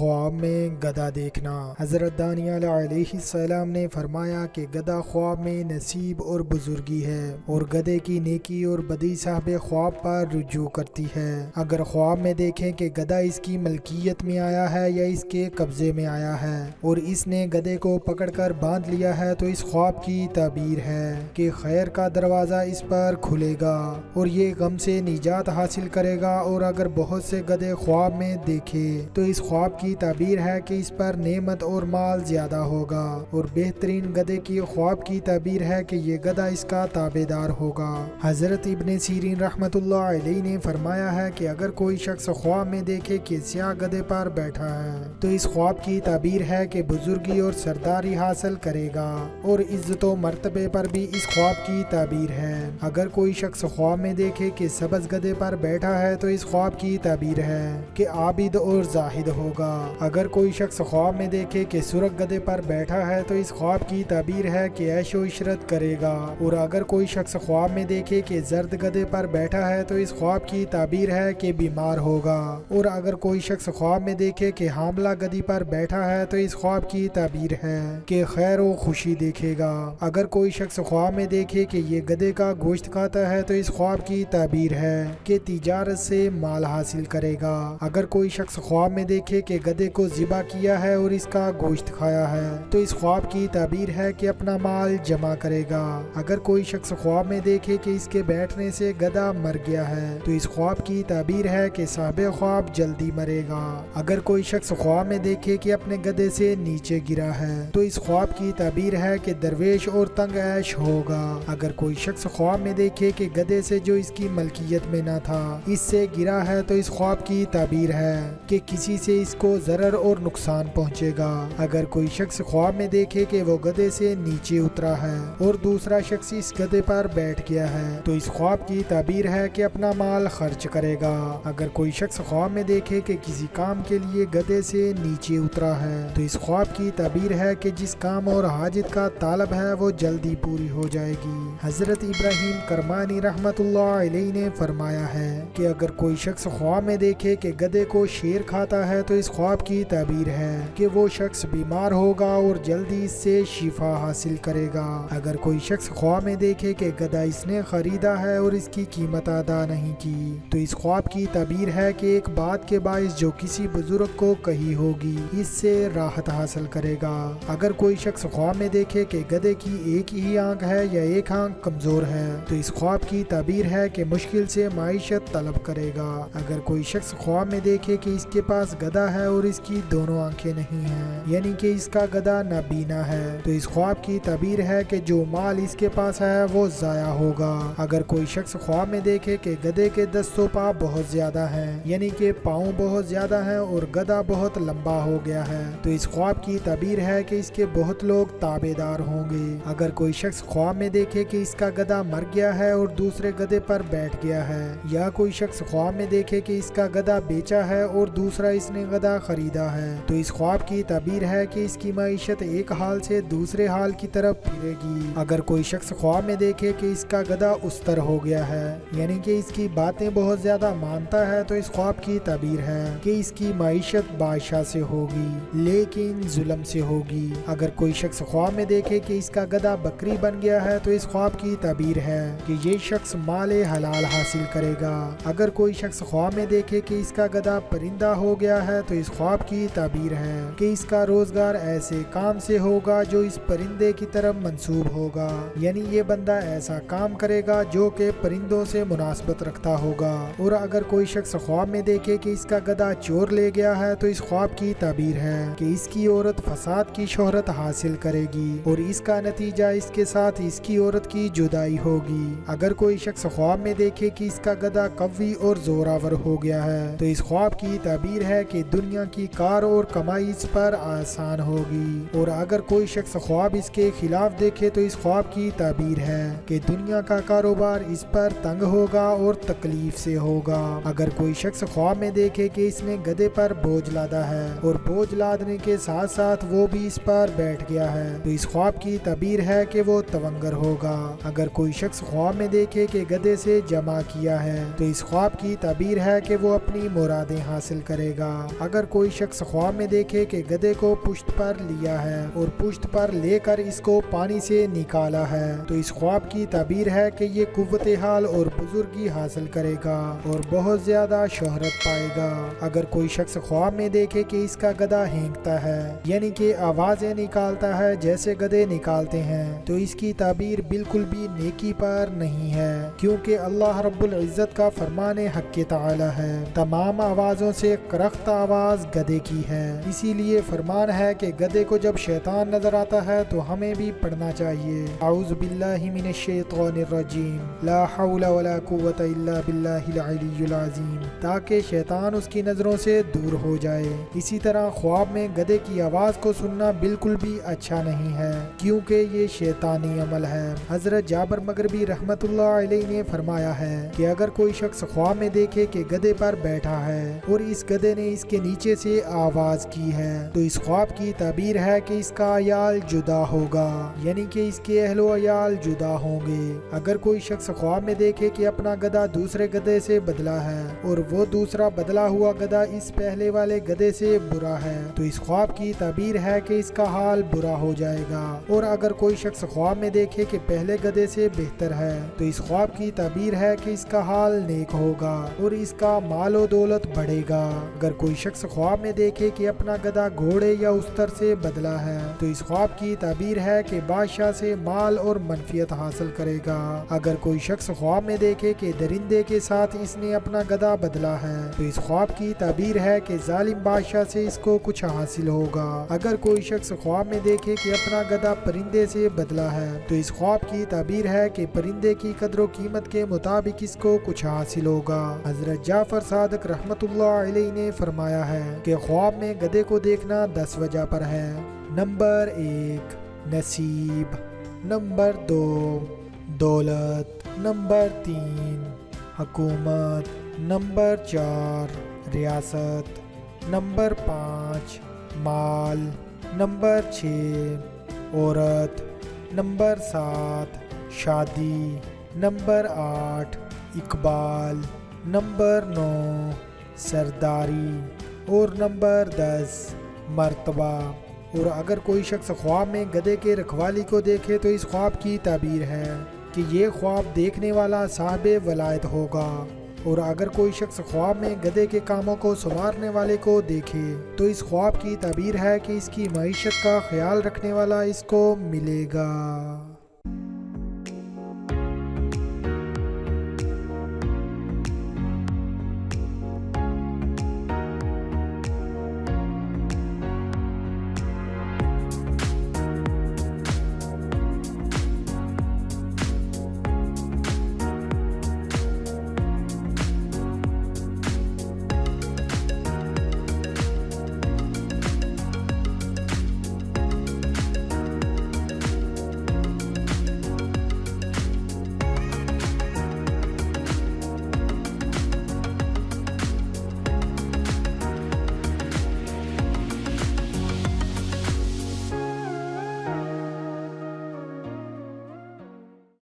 خواب میں گدھا دیکھنا۔ حضرت دانیال علیہ السلام نے فرمایا کہ گدھا خواب میں نصیب اور بزرگی ہے، اور گدھے کی نیکی اور بدی صاحب خواب پر رجوع کرتی ہے۔ اگر خواب میں دیکھیں کہ گدھا اس کی ملکیت میں آیا ہے یا اس کے قبضے میں آیا ہے اور اس نے گدھے کو پکڑ کر باندھ لیا ہے، تو اس خواب کی تعبیر ہے کہ خیر کا دروازہ اس پر کھلے گا اور یہ غم سے نجات حاصل کرے گا۔ اور اگر بہت سے گدھے خواب میں دیکھے تو اس خواب کی تعبیر ہے کہ اس پر نعمت اور مال زیادہ ہوگا، اور بہترین گدھے کی خواب کی تعبیر ہے کہ یہ گدھا اس کا تابعدار ہوگا۔ حضرت ابن سیرین رحمۃ اللہ علیہ نے فرمایا ہے کہ اگر کوئی شخص خواب میں دیکھے کہ سیاہ گدھے پر بیٹھا ہے تو اس خواب کی تعبیر ہے کہ بزرگی اور سرداری حاصل کرے گا، اور عزت و مرتبے پر بھی اس خواب کی تعبیر ہے۔ اگر کوئی شخص خواب میں دیکھے کہ سبز گدھے پر بیٹھا ہے تو اس خواب کی تعبیر ہے کہ عابد اور زاہد ہوگا۔ اگر کوئی شخص خواب میں دیکھے کہ سرخ گدھے پر بیٹھا ہے تو اس خواب کی تعبیر ہے کہ عیش و عشرت کرے گا، اور اگر کوئی شخص خواب میں دیکھے کہ زرد گدھے پر بیٹھا ہے تو اس خواب کی تعبیر ہے کہ بیمار ہوگا، اور اگر کوئی شخص خواب میں دیکھے کہ حاملہ گدھی پر بیٹھا ہے تو اس خواب کی تعبیر ہے کہ خیر و خوشی دیکھے گا۔ اگر کوئی شخص خواب میں دیکھے کہ یہ گدھے کا گوشت کھاتا ہے تو اس خواب کی تعبیر ہے کہ تجارت سے مال حاصل کرے گا۔ اگر کوئی شخص خواب میں دیکھے کہ گدھے کو ذبح کیا ہے اور اس کا گوشت کھایا ہے تو اس خواب کی تعبیر ہے کہ اپنا مال جمع کرے گا۔ اگر کوئی شخص خواب میں دیکھے کہ اس کے بیٹھنے سے گدھا مر گیا ہے تو اس خواب کی تعبیر ہے کہ صاحب خواب جلدی مرے گا۔ اگر کوئی شخص خواب میں دیکھے کہ اپنے گدھے سے نیچے گرا ہے تو اس خواب کی تعبیر ہے کہ درویش اور تنگ عیش ہوگا۔ اگر کوئی شخص خواب میں دیکھے کہ گدھے سے جو اس کی ملکیت میں نہ تھا اس سے گرا ہے تو اس خواب کی تعبیر ہے کہ کسی سے اس کو ضرر اور نقصان پہنچے گا۔ اگر کوئی شخص خواب میں دیکھے کہ وہ گدھے سے نیچے اترا ہے اور دوسرا شخص اس گدھے پر بیٹھ گیا ہے تو اس خواب کی تعبیر ہے کہ اپنا مال خرچ کرے گا۔ اگر کوئی شخص خواب میں دیکھے کہ کسی کام کے لیے گدھے سے نیچے اترا ہے تو اس خواب کی تعبیر ہے کہ جس کام اور حاجت کا طالب ہے وہ جلدی پوری ہو جائے گی۔ حضرت ابراہیم کرمانی رحمۃ اللہ علیہ نے فرمایا ہے کہ اگر کوئی شخص خواب میں دیکھے کہ گدھے کو شیر کھاتا ہے تو اس خواب کی تعبیر ہے کہ وہ شخص بیمار ہوگا اور جلدی اس سے شفا حاصل کرے گا۔ اگر کوئی شخص خواب میں دیکھے کہ گدھا اس نے خریدا ہے اور اس کی قیمت ادا نہیں کی تو اس خواب کی تعبیر ہے کہ ایک بات کے باعث جو کسی بزرگ کو کہی ہوگی اس سے راحت حاصل کرے گا۔ اگر کوئی شخص خواب میں دیکھے کہ گدھے کی ایک ہی آنکھ ہے یا ایک آنکھ کمزور ہے تو اس خواب کی تعبیر ہے کہ مشکل سے معیشت طلب کرے گا۔ اگر کوئی شخص خواب میں دیکھے کہ اس کے پاس گدھا ہے اور اس کی دونوں آنکھیں نہیں ہیں، یعنی کہ اس کا گدھا نابینا ہے، تو اس خواب کی تعبیر ہے کہ جو مال اس کے پاس ہے وہ ضائع ہوگا۔ اگر کوئی شخص خواب میں دیکھے کہ گدھے کے دست و پا بہت زیادہ ہیں، یعنی کہ پاؤں بہت زیادہ ہیں اور گدھا بہت لمبا ہو گیا ہے، تو اس خواب کی تعبیر ہے کہ اس کے بہت لوگ تابع دار ہوں گے۔ اگر کوئی شخص خواب میں دیکھے کہ اس کا گدھا مر گیا ہے اور دوسرے گدھے پر بیٹھ گیا ہے، یا کوئی شخص خواب میں دیکھے کہ اس کا گدھا بیچا ہے اور دوسرا اس نے گدھا خریدا ہے، تو اس خواب کی تعبیر ہے کہ اس کی معیشت ایک حال سے دوسرے حال کی طرف پھرے گی۔ اگر کوئی شخص خواب میں دیکھے کہ اس کا گدھا استر ہو گیا ہے، یعنی کہ اس کی باتیں بہت زیادہ مانتا ہے، تو اس خواب کی تعبیر ہے کہ اس کی معیشت بادشاہ سے ہوگی لیکن ظلم سے ہوگی۔ اگر کوئی شخص خواب میں دیکھے کہ اس کا گدھا بکری بن گیا ہے تو اس خواب کی تعبیر ہے کہ یہ شخص مال حلال حاصل کرے گا۔ اگر کوئی شخص خواب میں دیکھے کہ اس کا گدھا پرندہ ہو گیا ہے تو اس خواب کی تعبیر ہے کہ اس کا روزگار ایسے کام سے ہوگا جو اس پرندے کی طرف منسوب ہوگا، یعنی یہ بندہ ایسا کام کرے گا جو کہ پرندوں سے مناسبت رکھتا ہوگا۔ اور اگر کوئی شخص خواب میں دیکھے کہ اس کا گدھا چور لے گیا ہے تو اس خواب کی تعبیر ہے کہ اس کی عورت فساد کی شہرت حاصل کرے گی اور اس کا نتیجہ اس کے ساتھ اس کی عورت کی جدائی ہوگی۔ اگر کوئی شخص خواب میں دیکھے کہ اس کا گدھا قوی اور زوراور ہو گیا ہے تو اس خواب کی تعبیر ہے کہ دنیا کی کار اور کمائی اس پر آسان ہوگی۔ اور اگر کوئی شخص خواب اس کے خلاف دیکھے تو اس خواب کی تعبیر ہے کہ دنیا کا کاروبار اس پر تنگ ہوگا اور تکلیف سے ہوگا۔ اگر کوئی شخص خواب میں دیکھے کہ اس نے گدھے پر بوجھ لادا ہے اور بوجھ لادنے کے ساتھ ساتھ وہ بھی اس پر بیٹھ گیا ہے تو اس خواب کی تعبیر ہے کہ وہ تونگر ہوگا۔ اگر کوئی شخص خواب میں دیکھے کہ گدھے سے جمع کیا ہے تو اس خواب کی تعبیر ہے کہ وہ اپنی مرادیں حاصل کرے گا۔ اگر کوئی شخص خواب میں دیکھے کہ گدھے کو پشت پر لیا ہے اور پشت پر لے کر اس کو پانی سے نکالا ہے تو اس خواب کی تعبیر ہے کہ یہ قوت حال اور بزرگی حاصل کرے گا اور بہت زیادہ شہرت پائے گا۔ اگر کوئی شخص خواب میں دیکھے کہ اس کا گدھا ہینکتا ہے یعنی کہ آوازیں نکالتا ہے جیسے گدھے نکالتے ہیں تو اس کی تعبیر بالکل بھی نیکی پر نہیں ہے، کیونکہ اللہ رب العزت کا فرمان حق تعالی ہے تمام آوازوں سے کرخت آواز گدھے کی ہے۔ اسی لیے فرمان ہے کہ گدھے کو جب شیطان نظر آتا ہے تو ہمیں بھی پڑھنا چاہیے اعوذ باللہ من الشیطان الرجیم لا حول ولا قوت الا باللہ العلی العظیم، تاکہ شیطان اس کی نظروں سے دور ہو جائے۔ اسی طرح خواب میں گدھے کی آواز کو سننا بالکل بھی اچھا نہیں ہے، کیونکہ یہ شیطانی عمل ہے۔ حضرت جابر مغربی رحمت اللہ علیہ نے فرمایا ہے کہ اگر کوئی شخص خواب میں دیکھے کہ گدھے پر بیٹھا ہے اور اس گدھے نے اس کے نیچے سے آواز کی ہے تو اس خواب کی تعبیر ہے کہ اس کا عیال جدا ہوگا، یعنی کہ اس کے اہل و عیال جدا ہوں گے۔ اگر کوئی شخص خواب میں دیکھے کہ اپنا گدھا دوسرے گدھے سے بدلا ہے اور وہ دوسرا بدلا ہوا گدھا اس پہلے والے گدھے سے برا ہے تو اس خواب کی تعبیر ہے کہ اس کا حال برا ہو جائے گا۔ اور اگر کوئی شخص خواب میں دیکھے کہ پہلے گدھے سے بہتر ہے تو اس خواب کی تعبیر ہے کہ اس کا حال نیک ہوگا اور اس کا مال و دولت بڑھے گا۔ اگر کوئی شخص خواب میں دیکھے کہ اپنا گدھا گھوڑے یا استر سے بدلا ہے تو اس خواب کی تعبیر ہے کہ بادشاہ سے مال اور منفیت حاصل کرے گا۔ اگر کوئی شخص خواب میں دیکھے کہ درندے کے ساتھ اس نے اپنا گدھا بدلا ہے تو اس خواب کی تعبیر ہے کہ ظالم بادشاہ سے اس کو کچھ حاصل ہوگا۔ اگر کوئی شخص خواب میں دیکھے کہ اپنا گدھا پرندے سے بدلا ہے تو اس خواب کی تعبیر ہے کہ پرندے کی قدر و قیمت کے مطابق اس کو کچھ حاصل ہوگا۔ حضرت جعفر صادق رحمت اللہ علیہ نے فرمایا ہے کہ خواب میں گدھے کو دیکھنا 10 وجہ پر ہے۔ نمبر 1 نصیب، نمبر 2 دولت، نمبر 3 حکومت، نمبر 4 ریاست، نمبر 5 مال، نمبر 6 عورت، نمبر 7 شادی، نمبر 8 اقبال، نمبر 9 سرداری اور نمبر 10 مرتبہ۔ اور اگر کوئی شخص خواب میں گدھے کے رکھوالی کو دیکھے تو اس خواب کی تعبیر ہے کہ یہ خواب دیکھنے والا صاحب ولایت ہوگا۔ اور اگر کوئی شخص خواب میں گدھے کے کاموں کو سنوارنے والے کو دیکھے تو اس خواب کی تعبیر ہے کہ اس کی معیشت کا خیال رکھنے والا اس کو ملے گا۔